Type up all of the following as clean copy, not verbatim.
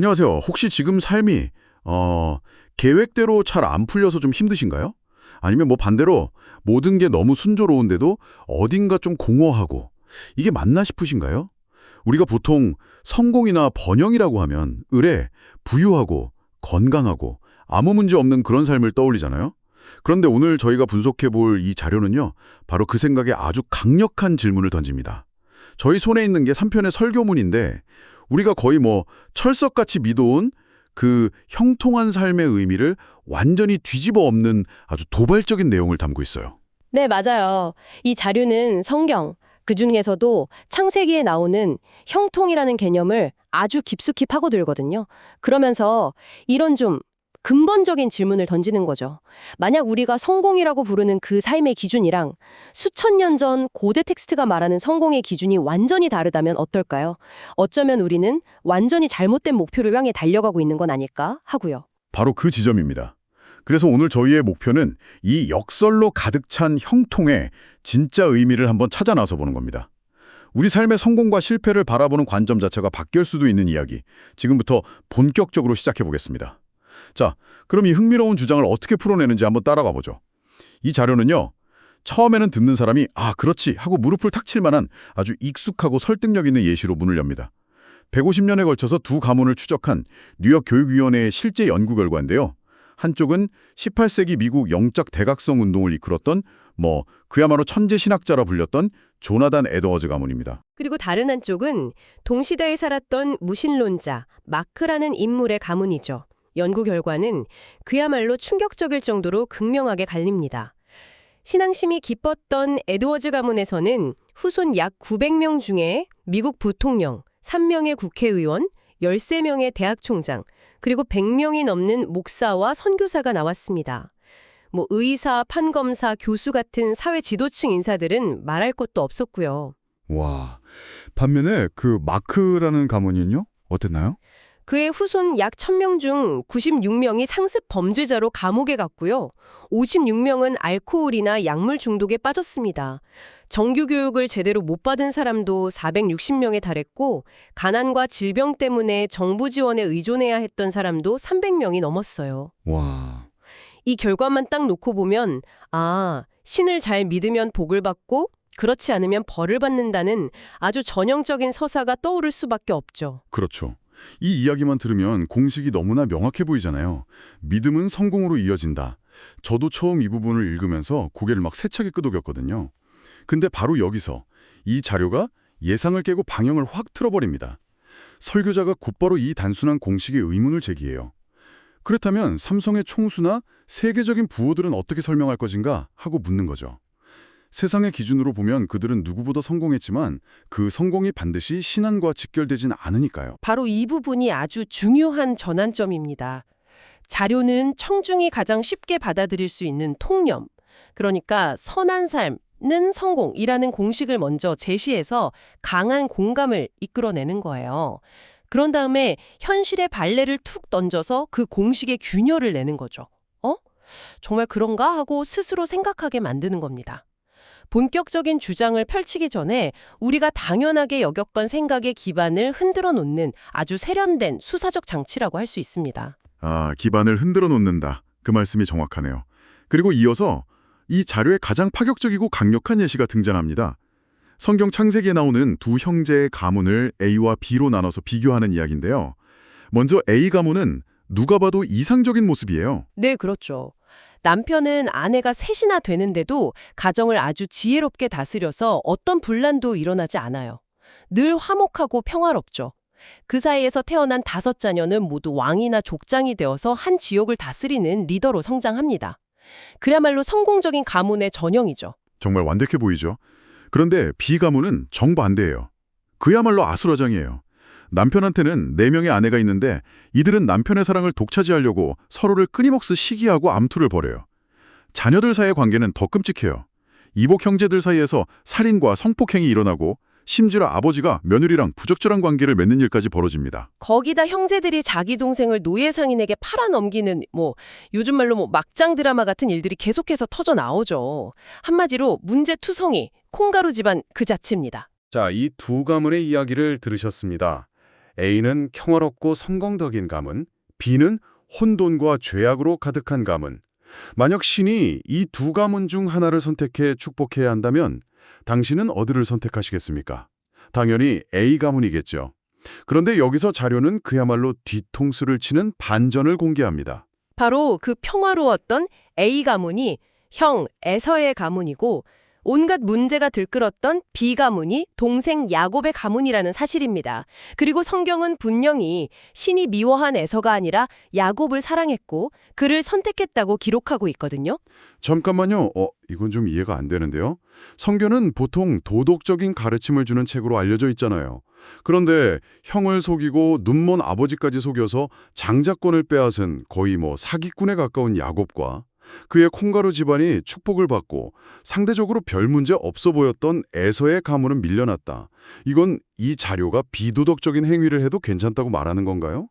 안녕하세요. 혹시 지금 삶이 계획대로 잘 안 풀려서 좀 힘드신가요? 아니면 뭐 반대로 모든 게 너무 순조로운데도 어딘가 좀 공허하고 이게 맞나 싶으신가요? 우리가 보통 성공이나 번영이라고 하면 의뢰, 부유하고 건강하고 아무 문제 없는 그런 삶을 떠올리잖아요. 그런데 오늘 저희가 분석해 볼 이 자료는요. 바로 그 생각에 아주 강력한 질문을 던집니다. 저희 손에 있는 게 3편의 설교문인데 우리가 거의 뭐 철석같이 믿어온 그 형통한 삶의 의미를 완전히 뒤집어 엎는 아주 도발적인 내용을 담고 있어요. 네, 맞아요. 이 자료는 성경, 그중에서도 창세기에 나오는 형통이라는 개념을 아주 깊숙이 파고들거든요. 그러면서 이런 좀 근본적인 질문을 던지는 거죠. 만약 우리가 성공이라고 부르는 그 삶의 기준이랑 수천 년 전 고대 텍스트가 말하는 성공의 기준이 완전히 다르다면 어떨까요? 어쩌면 우리는 완전히 잘못된 목표를 향해 달려가고 있는 건 아닐까 하고요. 바로 그 지점입니다. 그래서 오늘 저희의 목표는 이 역설로 가득 찬 형통의 진짜 의미를 한번 찾아 나서 보는 겁니다. 우리 삶의 성공과 실패를 바라보는 관점 자체가 바뀔 수도 있는 이야기, 지금부터 본격적으로 시작해 보겠습니다. 자, 그럼 이 흥미로운 주장을 어떻게 풀어내는지 한번 따라가 보죠. 이 자료는요, 처음에는 듣는 사람이 아, 그렇지 하고 무릎을 탁 칠 만한 아주 익숙하고 설득력 있는 예시로 문을 엽니다. 150년에 걸쳐서 두 가문을 추적한 뉴욕 교육위원회의 실제 연구 결과인데요. 한쪽은 18세기 미국 영적 대각성 운동을 이끌었던 그야말로 천재 신학자라 불렸던 조나단 에드워즈 가문입니다. 그리고 다른 한쪽은 동시대에 살았던 무신론자 마크라는 인물의 가문이죠. 연구 결과는 그야말로 충격적일 정도로 극명하게 갈립니다. 신앙심이 깊었던 에드워즈 가문에서는 후손 약 900명 중에 미국 부통령, 3명의 국회의원, 13명의 대학 총장, 그리고 100명이 넘는 목사와 선교사가 나왔습니다. 의사, 판검사, 교수 같은 사회 지도층 인사들은 말할 것도 없었고요. 와, 반면에 그 마크라는 가문은요? 어땠나요? 그의 후손 약 1000명 중 96명이 상습 범죄자로 감옥에 갔고요. 56명은 알코올이나 약물 중독에 빠졌습니다. 정규 교육을 제대로 못 받은 사람도 460명에 달했고 가난과 질병 때문에 정부 지원에 의존해야 했던 사람도 300명이 넘었어요. 와, 이 결과만 딱 놓고 보면 신을 잘 믿으면 복을 받고 그렇지 않으면 벌을 받는다는 아주 전형적인 서사가 떠오를 수밖에 없죠. 그렇죠. 이 이야기만 들으면 공식이 너무나 명확해 보이잖아요. 믿음은 성공으로 이어진다. 저도 처음 이 부분을 읽으면서 고개를 막 세차게 끄덕였거든요. 근데 바로 여기서 이 자료가 예상을 깨고 방향을 확 틀어버립니다. 설교자가 곧바로 이 단순한 공식의 의문을 제기해요. 그렇다면 삼성의 총수나 세계적인 부호들은 어떻게 설명할 것인가 하고 묻는 거죠. 세상의 기준으로 보면 그들은 누구보다 성공했지만 그 성공이 반드시 신앙과 직결되진 않으니까요. 바로 이 부분이 아주 중요한 전환점입니다. 자료는 청중이 가장 쉽게 받아들일 수 있는 통념, 그러니까 선한 삶은 성공이라는 공식을 먼저 제시해서 강한 공감을 이끌어내는 거예요. 그런 다음에 현실의 발레를 툭 던져서 그 공식의 균열을 내는 거죠. 정말 그런가 하고 스스로 생각하게 만드는 겁니다. 본격적인 주장을 펼치기 전에 우리가 당연하게 여겼건 생각의 기반을 흔들어 놓는 아주 세련된 수사적 장치라고 할 수 있습니다. 기반을 흔들어 놓는다. 그 말씀이 정확하네요. 그리고 이어서 이 자료에 가장 파격적이고 강력한 예시가 등장합니다. 성경 창세기에 나오는 두 형제의 가문을 A와 B로 나눠서 비교하는 이야기인데요. 먼저 A 가문은 누가 봐도 이상적인 모습이에요. 네, 그렇죠. 남편은 아내가 셋이나 되는데도 가정을 아주 지혜롭게 다스려서 어떤 분란도 일어나지 않아요. 늘 화목하고 평화롭죠. 그 사이에서 태어난 5자녀는 모두 왕이나 족장이 되어서 한 지역을 다스리는 리더로 성장합니다. 그야말로 성공적인 가문의 전형이죠. 정말 완벽해 보이죠? 그런데 B 가문은 정반대예요. 그야말로 아수라장이에요. 남편한테는 4명의 아내가 있는데 이들은 남편의 사랑을 독차지하려고 서로를 끊임없이 시기하고 암투를 벌여요. 자녀들 사이의 관계는 더 끔찍해요. 이복 형제들 사이에서 살인과 성폭행이 일어나고 심지어 아버지가 며느리랑 부적절한 관계를 맺는 일까지 벌어집니다. 거기다 형제들이 자기 동생을 노예 상인에게 팔아넘기는 요즘 말로 막장 드라마 같은 일들이 계속해서 터져 나오죠. 한마디로 문제투성이, 콩가루 집안 그 자체입니다. 자, 이 두 가문의 이야기를 들으셨습니다. A는 평화롭고 성공적인 가문, B는 혼돈과 죄악으로 가득한 가문. 만약 신이 이 두 가문 중 하나를 선택해 축복해야 한다면 당신은 어디를 선택하시겠습니까? 당연히 A 가문이겠죠. 그런데 여기서 자료는 그야말로 뒤통수를 치는 반전을 공개합니다. 바로 그 평화로웠던 A 가문이 형 에서의 가문이고 온갖 문제가 들끓었던 B 가문이 동생 야곱의 가문이라는 사실입니다. 그리고 성경은 분명히 신이 미워한 에서가 아니라 야곱을 사랑했고 그를 선택했다고 기록하고 있거든요. 잠깐만요. 이건 좀 이해가 안 되는데요. 성경은 보통 도덕적인 가르침을 주는 책으로 알려져 있잖아요. 그런데 형을 속이고 눈먼 아버지까지 속여서 장자권을 빼앗은 거의 사기꾼에 가까운 야곱과 그의 콩가루 집안이 축복을 받고 상대적으로 별 문제 없어 보였던 에서의 가문은 밀려났다. 이건 이 자료가 비도덕적인 행위를 해도 괜찮다고 말하는 건가요?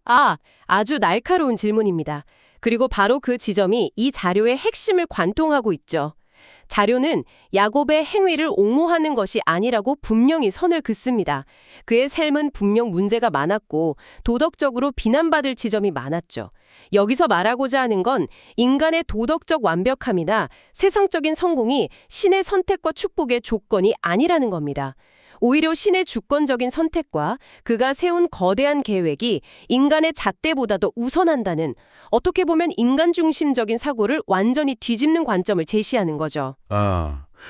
아주 날카로운 질문입니다. 그리고 바로 그 지점이 이 자료의 핵심을 관통하고 있죠. 자료는 야곱의 행위를 옹호하는 것이 아니라고 분명히 선을 긋습니다. 그의 삶은 분명 문제가 많았고 도덕적으로 비난받을 지점이 많았죠. 여기서 말하고자 하는 건 인간의 도덕적 완벽함이나 세상적인 성공이 신의 선택과 축복의 조건이 아니라는 겁니다. 오히려 신의 주권적인 선택과 그가 세운 거대한 계획이 인간의 잣대보다도 우선한다는 어떻게 보면 인간 중심적인 사고를 완전히 뒤집는 관점을 제시하는 거죠.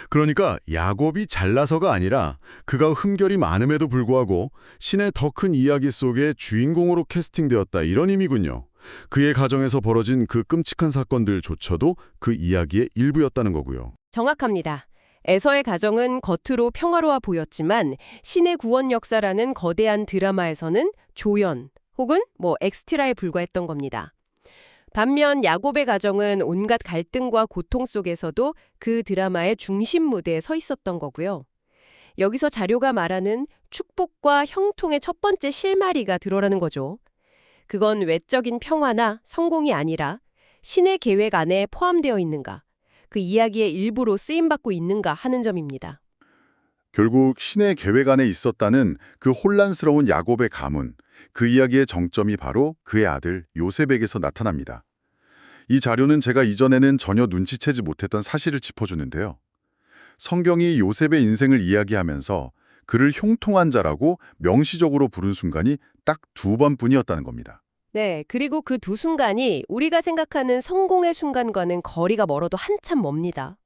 그러니까 야곱이 잘나서가 아니라 그가 흠결이 많음에도 불구하고 신의 더 큰 이야기 속의 주인공으로 캐스팅되었다 이런 의미군요. 그의 가정에서 벌어진 그 끔찍한 사건들조차도 그 이야기의 일부였다는 거고요. 정확합니다. 에서의 가정은 겉으로 평화로워 보였지만 신의 구원 역사라는 거대한 드라마에서는 조연 혹은 엑스트라에 불과했던 겁니다. 반면 야곱의 가정은 온갖 갈등과 고통 속에서도 그 드라마의 중심 무대에 서 있었던 거고요. 여기서 자료가 말하는 축복과 형통의 첫 번째 실마리가 드러나는 거죠. 그건 외적인 평화나 성공이 아니라 신의 계획 안에 포함되어 있는가, 그 이야기의 일부로 쓰임받고 있는가 하는 점입니다. 결국 신의 계획 안에 있었다는 그 혼란스러운 야곱의 가문, 그 이야기의 정점이 바로 그의 아들 요셉에게서 나타납니다. 이 자료는 제가 이전에는 전혀 눈치채지 못했던 사실을 짚어주는데요. 성경이 요셉의 인생을 이야기하면서 그를 형통한 자라고 명시적으로 부른 순간이 딱 2번뿐이었다는 겁니다. 네, 그리고 그 두 순간이 우리가 생각하는 성공의 순간과는 거리가 멀어도 한참 멉니다.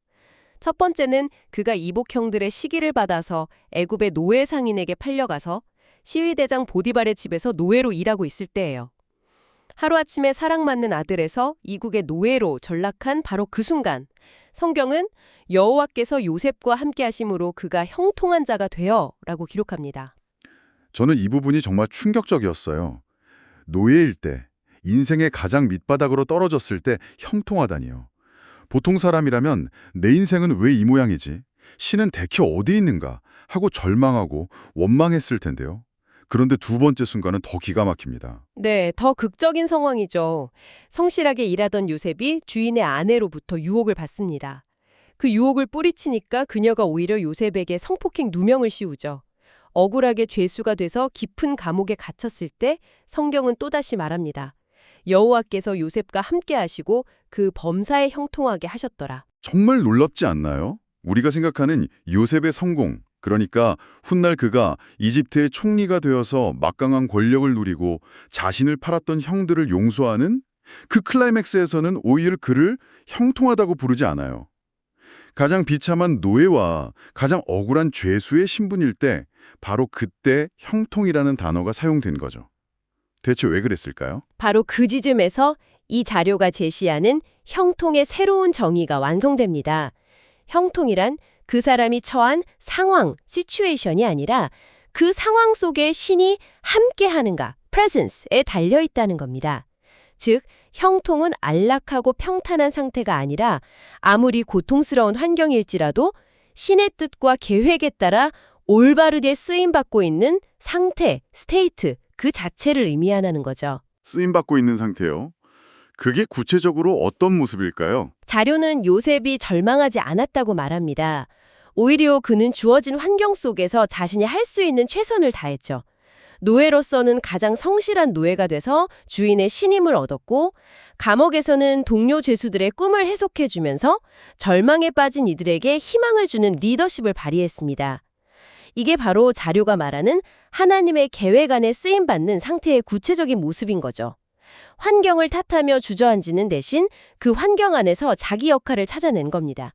첫 번째는 그가 이복 형들의 시기를 받아서 애굽의 노예 상인에게 팔려가서 시위대장 보디발의 집에서 노예로 일하고 있을 때예요. 하루아침에 사랑받는 아들에서 이국의 노예로 전락한 바로 그 순간, 성경은 여호와께서 요셉과 함께 하심으로 그가 형통한 자가 되어 라고 기록합니다. 저는 이 부분이 정말 충격적이었어요. 노예일 때, 인생의 가장 밑바닥으로 떨어졌을 때 형통하다니요. 보통 사람이라면 내 인생은 왜 이 모양이지? 신은 대체 어디 있는가? 하고 절망하고 원망했을 텐데요. 그런데 2번째 순간은 더 기가 막힙니다. 네, 더 극적인 상황이죠. 성실하게 일하던 요셉이 주인의 아내로부터 유혹을 받습니다. 그 유혹을 뿌리치니까 그녀가 오히려 요셉에게 성폭행 누명을 씌우죠. 억울하게 죄수가 돼서 깊은 감옥에 갇혔을 때 성경은 또다시 말합니다. 여호와께서 요셉과 함께 하시고 그 범사에 형통하게 하셨더라. 정말 놀랍지 않나요? 우리가 생각하는 요셉의 성공, 그러니까 훗날 그가 이집트의 총리가 되어서 막강한 권력을 누리고 자신을 팔았던 형들을 용서하는 그 클라이맥스에서는 오히려 그를 형통하다고 부르지 않아요. 가장 비참한 노예와 가장 억울한 죄수의 신분일 때 바로 그때 형통이라는 단어가 사용된 거죠. 대체 왜 그랬을까요? 바로 그 지점에서 이 자료가 제시하는 형통의 새로운 정의가 완성됩니다. 형통이란 그 사람이 처한 상황, 시츄에이션이 아니라 그 상황 속에 신이 함께하는가, presence에 달려있다는 겁니다. 즉, 형통은 안락하고 평탄한 상태가 아니라 아무리 고통스러운 환경일지라도 신의 뜻과 계획에 따라 올바르게 쓰임받고 있는 상태, 스테이트, 그 자체를 의미하는 거죠. 쓰임받고 있는 상태요. 그게 구체적으로 어떤 모습일까요? 자료는 요셉이 절망하지 않았다고 말합니다. 오히려 그는 주어진 환경 속에서 자신이 할 수 있는 최선을 다했죠. 노예로서는 가장 성실한 노예가 돼서 주인의 신임을 얻었고, 감옥에서는 동료 죄수들의 꿈을 해석해주면서 절망에 빠진 이들에게 희망을 주는 리더십을 발휘했습니다. 이게 바로 자료가 말하는 하나님의 계획 안에 쓰임받는 상태의 구체적인 모습인 거죠. 환경을 탓하며 주저앉는 대신 그 환경 안에서 자기 역할을 찾아낸 겁니다.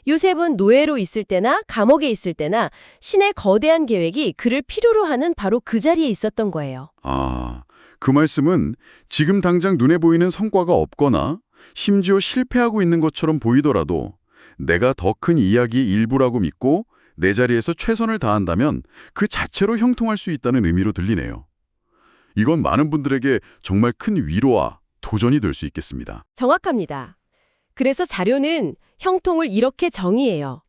요셉은 노예로 있을 때나 감옥에 있을 때나 신의 거대한 계획이 그를 필요로 하는 바로 그 자리에 있었던 거예요. 아, 그 말씀은 지금 당장 눈에 보이는 성과가 없거나 심지어 실패하고 있는 것처럼 보이더라도 내가 더 큰 이야기의 일부라고 믿고 내 자리에서 최선을 다한다면 그 자체로 형통할 수 있다는 의미로 들리네요. 이건 많은 분들에게 정말 큰 위로와 도전이 될 수 있겠습니다. 정확합니다. 그래서 자료는 형통을 이렇게 정의해요.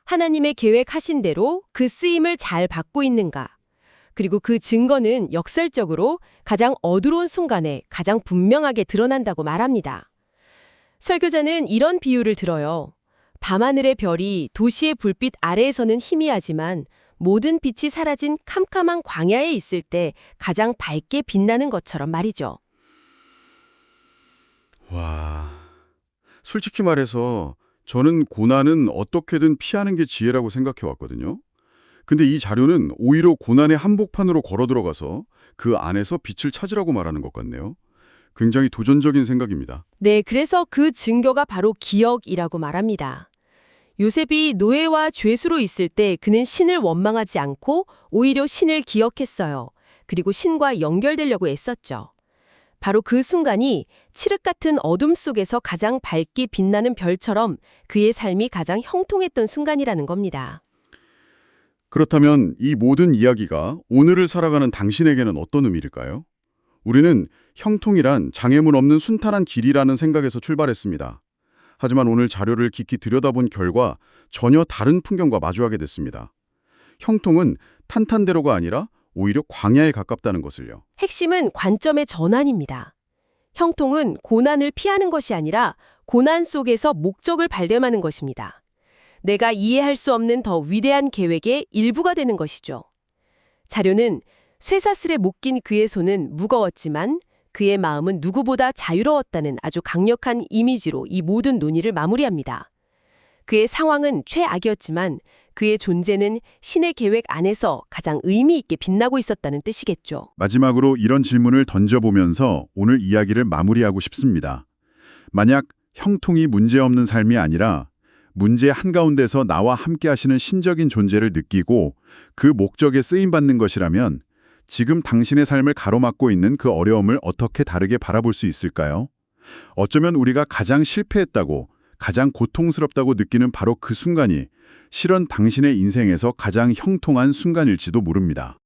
하나님의 계획하신 대로 그 쓰임을 잘 받고 있는가? 그리고 그 증거는 역설적으로 가장 어두운 순간에 가장 분명하게 드러난다고 말합니다. 설교자는 이런 비유를 들어요. 밤하늘의 별이 도시의 불빛 아래에서는 희미하지만 모든 빛이 사라진 캄캄한 광야에 있을 때 가장 밝게 빛나는 것처럼 말이죠. 와, 솔직히 말해서 저는 고난은 어떻게든 피하는 게 지혜라고 생각해 왔거든요. 근데 이 자료는 오히려 고난의 한복판으로 걸어 들어가서 그 안에서 빛을 찾으라고 말하는 것 같네요. 굉장히 도전적인 생각입니다. 네, 그래서 그 증거가 바로 기억이라고 말합니다. 요셉이 노예와 죄수로 있을 때 그는 신을 원망하지 않고 오히려 신을 기억했어요. 그리고 신과 연결되려고 애썼죠. 바로 그 순간이 칠흑 같은 어둠 속에서 가장 밝게 빛나는 별처럼 그의 삶이 가장 형통했던 순간이라는 겁니다. 그렇다면 이 모든 이야기가 오늘을 살아가는 당신에게는 어떤 의미일까요? 우리는 형통이란 장애물 없는 순탄한 길이라는 생각에서 출발했습니다. 하지만 오늘 자료를 깊이 들여다본 결과 전혀 다른 풍경과 마주하게 됐습니다. 형통은 탄탄대로가 아니라 오히려 광야에 가깝다는 것을요. 핵심은 관점의 전환입니다. 형통은 고난을 피하는 것이 아니라 고난 속에서 목적을 발견하는 것입니다. 내가 이해할 수 없는 더 위대한 계획의 일부가 되는 것이죠. 자료는 쇠사슬에 묶인 그의 손은 무거웠지만 그의 마음은 누구보다 자유로웠다는 아주 강력한 이미지로 이 모든 논의를 마무리합니다. 그의 상황은 최악이었지만 그의 존재는 신의 계획 안에서 가장 의미 있게 빛나고 있었다는 뜻이겠죠. 마지막으로 이런 질문을 던져보면서 오늘 이야기를 마무리하고 싶습니다. 만약 형통이 문제없는 삶이 아니라 문제 한가운데서 나와 함께 하시는 신적인 존재를 느끼고 그 목적에 쓰임받는 것이라면 지금 당신의 삶을 가로막고 있는 그 어려움을 어떻게 다르게 바라볼 수 있을까요? 어쩌면 우리가 가장 실패했다고, 가장 고통스럽다고 느끼는 바로 그 순간이 실은 당신의 인생에서 가장 형통한 순간일지도 모릅니다.